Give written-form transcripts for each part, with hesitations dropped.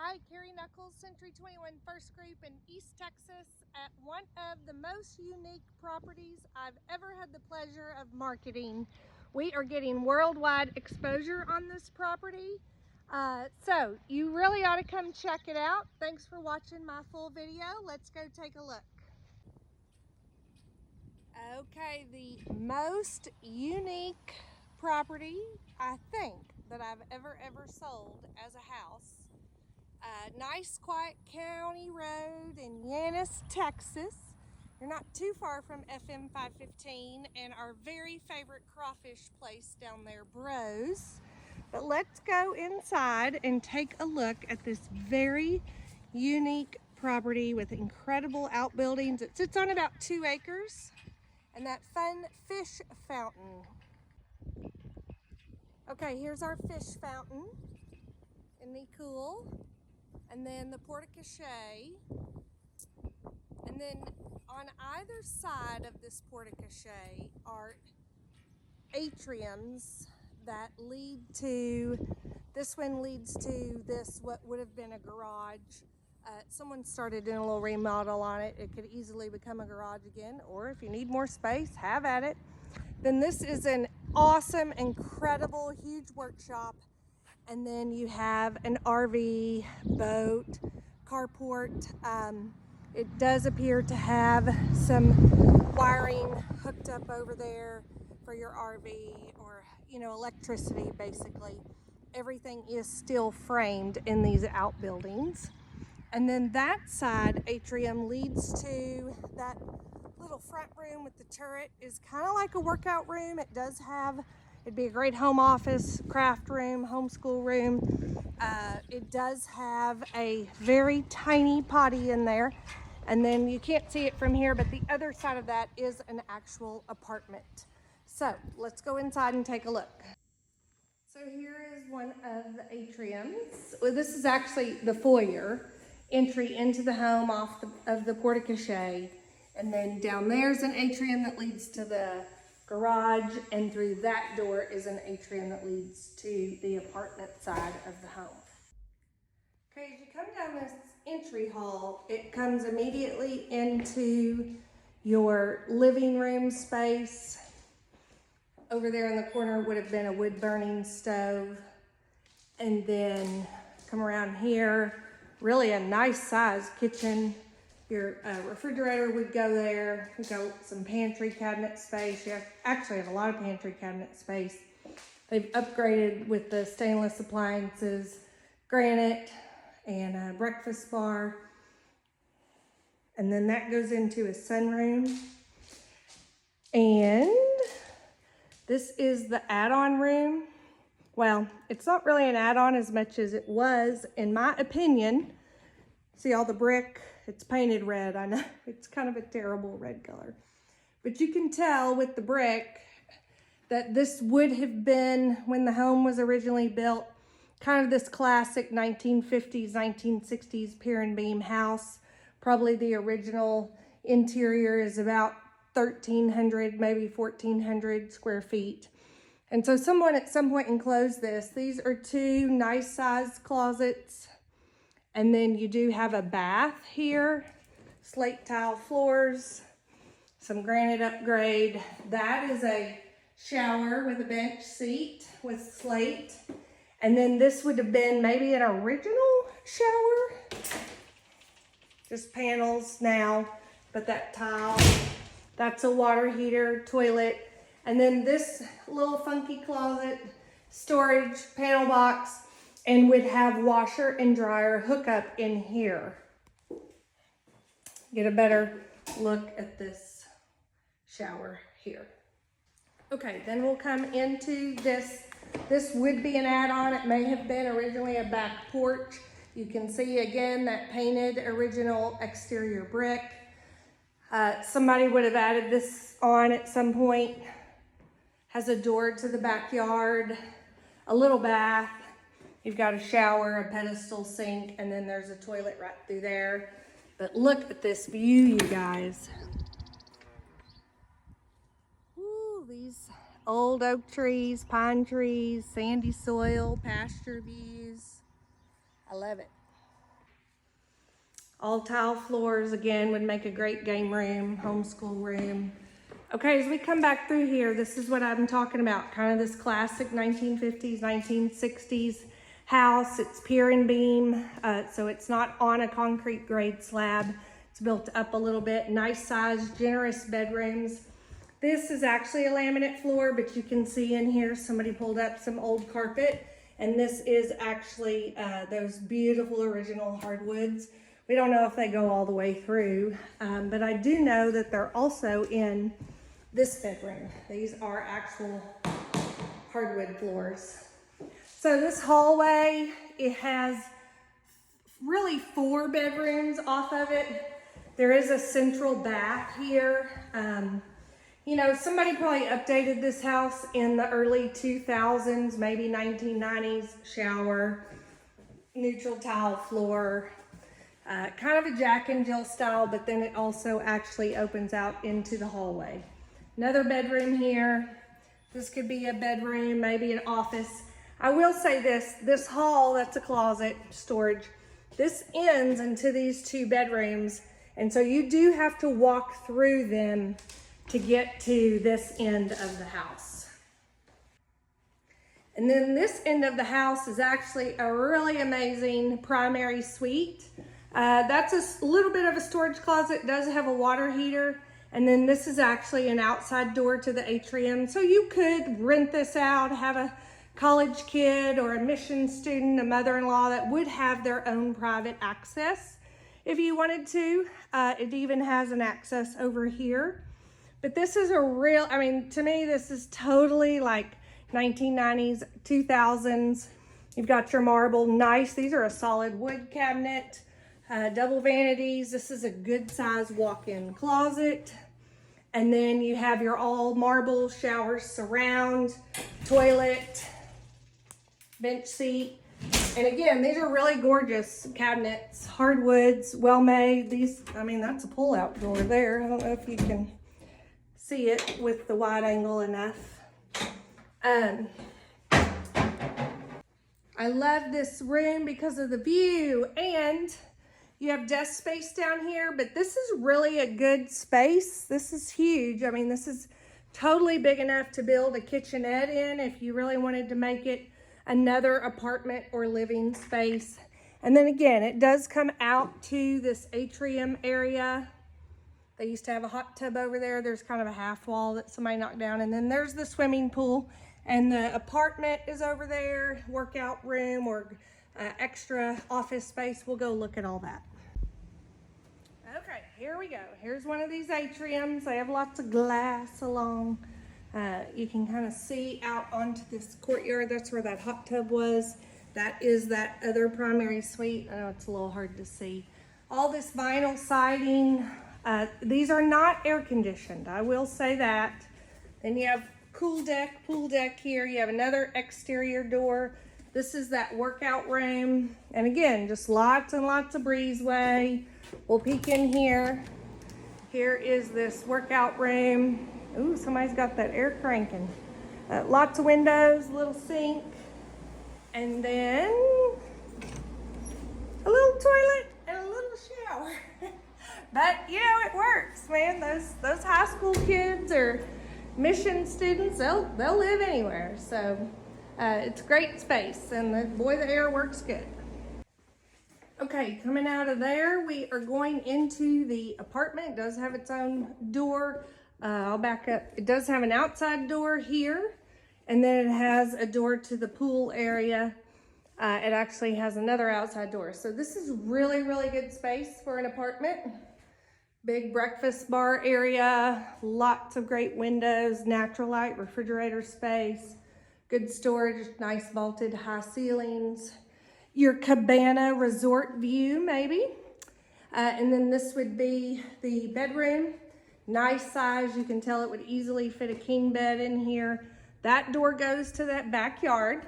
Hi, Carrie Nuckolls, Century 21 First Group in East Texas at one of the most unique properties I've ever had the pleasure of marketing. We are getting worldwide exposure on this property. So you really ought to come check it out. Thanks for watching my full video. Let's go take a look. Okay, the most unique property I think that I've ever sold as a house. Nice quiet county road in Yantis, Texas. You're not too far from FM 515 and our very favorite crawfish place down there, Bros. But let's go inside and take a look at this very unique property with incredible outbuildings. It sits on about 2 acres and that fun fish fountain. Okay, here's our fish fountain. Isn't he cool? And then the porte-cochere, and then on either side of this porte-cochere are atriums that lead to, this one leads to this, what would have been a garage. Someone started doing a little remodel on it. It could easily become a garage again, or if you need more space, have at it. Then this is an awesome, incredible, huge workshop. And then you have an RV, boat, carport. It does appear to have some wiring hooked up over there for your RV or, you know, electricity basically. Everything is still framed in these outbuildings. And then that side atrium leads to that little front room with the turret. Is kind of like a workout room. It does have, it'd be a great home office, craft room, homeschool room. It does have a very tiny potty in there. And then you can't see it from here, but the other side of that is an actual apartment. So let's go inside and take a look. So here is one of the atriums. Well, this is actually the foyer entry into the home off of the porte-cochere. And then down there's an atrium that leads to the garage, and through that door is an atrium that leads to the apartment side of the home. Okay, as you come down this entry hall, it comes immediately into your living room space. Over there in the corner would have been a wood burning stove. And then come around here, really a nice size kitchen. Your refrigerator would go there. We've got some pantry cabinet space. You actually have a lot of pantry cabinet space. They've upgraded with the stainless appliances, granite, and a breakfast bar. And then that goes into a sunroom. And this is the add-on room. Well, it's not really an add-on as much as it was, in my opinion. See all the brick? It's painted red. I know it's kind of a terrible red color. But you can tell with the brick that this would have been, when the home was originally built, kind of this classic 1950s, 1960s pier and beam house. Probably the original interior is about 1,300, maybe 1,400 square feet. And so someone at some point enclosed this. These are 2 nice sized closets. And then you do have a bath here, slate tile floors, some granite upgrade. That is a shower with a bench seat with slate. And then this would have been maybe an original shower. Just panels now, but that tile, that's a water heater, toilet. And then this little funky closet, storage panel box, and would have washer and dryer hookup in here. Get a better look at this shower here. Okay, then we'll come into this. This would be an add-on. It may have been originally a back porch. You can see again that painted original exterior brick. Somebody would have added this on at some point. Has a door to the backyard, a little bath. You've got a shower, a pedestal sink, and then there's a toilet right through there. But look at this view, you guys. Ooh, these old oak trees, pine trees, sandy soil, pasture views. I love it. All tile floors, again, would make a great game room, homeschool room. Okay, as we come back through here, this is what I'm talking about, kind of this classic 1950s, 1960s house. It's pier and beam, so it's not on a concrete grade slab. It's built up a little bit, nice size, generous bedrooms. This is actually a laminate floor, but you can see in here somebody pulled up some old carpet, and this is actually those beautiful original hardwoods. We don't know if they go all the way through, but I do know that they're also in this bedroom. These are actual hardwood floors. So this hallway, it has really 4 bedrooms off of it. There is a central bath here. You know, somebody probably updated this house in the early 2000s, maybe 1990s. Shower, neutral tile floor, kind of a Jack and Jill style, but then it also actually opens out into the hallway. Another bedroom here. This could be a bedroom, maybe an office. I will say this hall, that's a closet, storage. This ends into these 2 bedrooms, and so you do have to walk through them to get to this end of the house. And then this end of the house is actually a really amazing primary suite. That's a little bit of a storage closet. It does have a water heater. And then this is actually an outside door to the atrium. So you could rent this out, have a college kid or a mission student, a mother-in-law that would have their own private access if you wanted to. It even has an access over here. But this is a real, I mean, to me, this is totally like 1990s, 2000s. You've got your marble, nice. These are a solid wood cabinet, double vanities. This is a good size walk-in closet. And then you have your all marble shower surround, toilet, bench seat. And again, these are really gorgeous cabinets, hardwoods, well made. These, I mean, that's a pull-out drawer there. I don't know if you can see it with the wide angle enough. I love this room because of the view, and you have desk space down here, but this is really a good space. This is huge. I mean, this is totally big enough to build a kitchenette in if you really wanted to make it another apartment or living space. And then again, it does come out to this atrium area. They used to have a hot tub over there. There's kind of a half wall that somebody knocked down. And then there's the swimming pool. And the apartment is over there, workout room or extra office space. We'll go look at all that. Okay, here we go. Here's one of these atriums. They have lots of glass along. You can kind of see out onto this courtyard. That's where that hot tub was. That is that other primary suite. I know it's a little hard to see. All this vinyl siding. These are not air conditioned, I will say that. Then you have pool deck here. You have another exterior door. This is that workout room. And again, just lots and lots of breezeway. We'll peek in here. Here is this workout room. Ooh, somebody's got that air cranking. Lots of windows, little sink. And then a little toilet and a little shower. But you know, it works, man. Those high school kids or mission students, they'll live anywhere. So it's great space, and the air works good. Okay, coming out of there, we are going into the apartment. It does have its own door. I'll back up. It does have an outside door here, and then it has a door to the pool area. It actually has another outside door. So this is really, really good space for an apartment. Big breakfast bar area, lots of great windows, natural light, refrigerator space, good storage, nice vaulted high ceilings. Your cabana resort view, maybe. And then this would be the bedroom. Nice size. You can tell it would easily fit a king bed in here. That door goes to that backyard.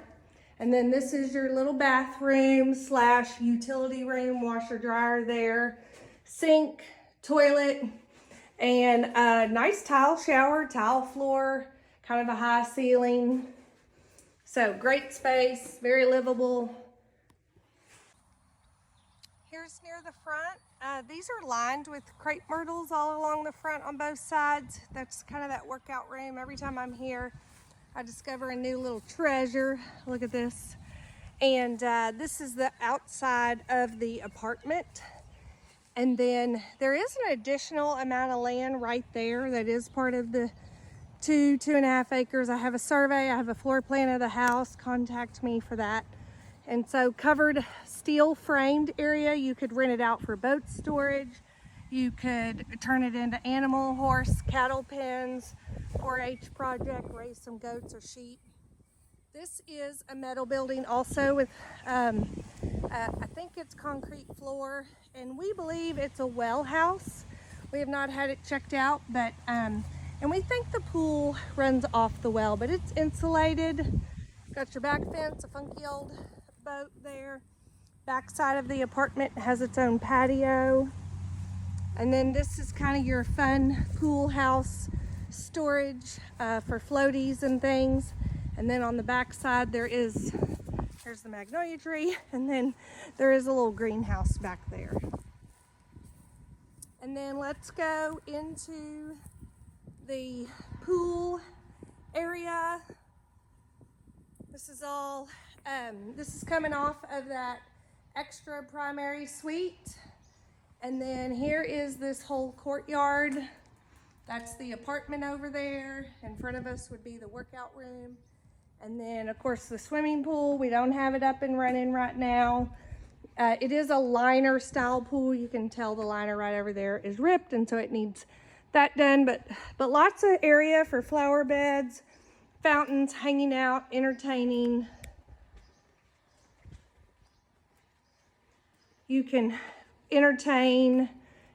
And then this is your little bathroom / utility room, washer dryer there, sink, toilet, and a nice tile shower, tile floor, kind of a high ceiling. So great space, very livable. here's near the front. These are lined with crepe myrtles all along the front on both sides. That's kind of that workout room. Every time I'm here, I discover a new little treasure. Look at this. And this is the outside of the apartment. And then there is an additional amount of land right there that is part of the 2.5 acres. I have a survey, I have a floor plan of the house. Contact me for that. And so covered steel framed area, you could rent it out for boat storage. You could turn it into animal, horse, cattle pens, 4-H project, raise some goats or sheep. This is a metal building also with, I think it's concrete floor, and we believe it's a well house. We have not had it checked out, but, and we think the pool runs off the well, but it's insulated. Got your back fence, a funky old boat there. Back side of the apartment has its own patio. And then this is kind of your fun pool house storage for floaties and things. And then on the back side there's the magnolia tree, and then there is a little greenhouse back there. And then let's go into the pool area. This is all, this is coming off of that extra primary suite. And then here is this whole courtyard. That's the apartment over there. In front of us would be the workout room. And then of course the swimming pool. We don't have it up and running right now. It is a liner style pool. You can tell the liner right over there is ripped, and so it needs that done. But lots of area for flower beds, fountains, hanging out, entertaining. You can entertain,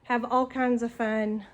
have all kinds of fun.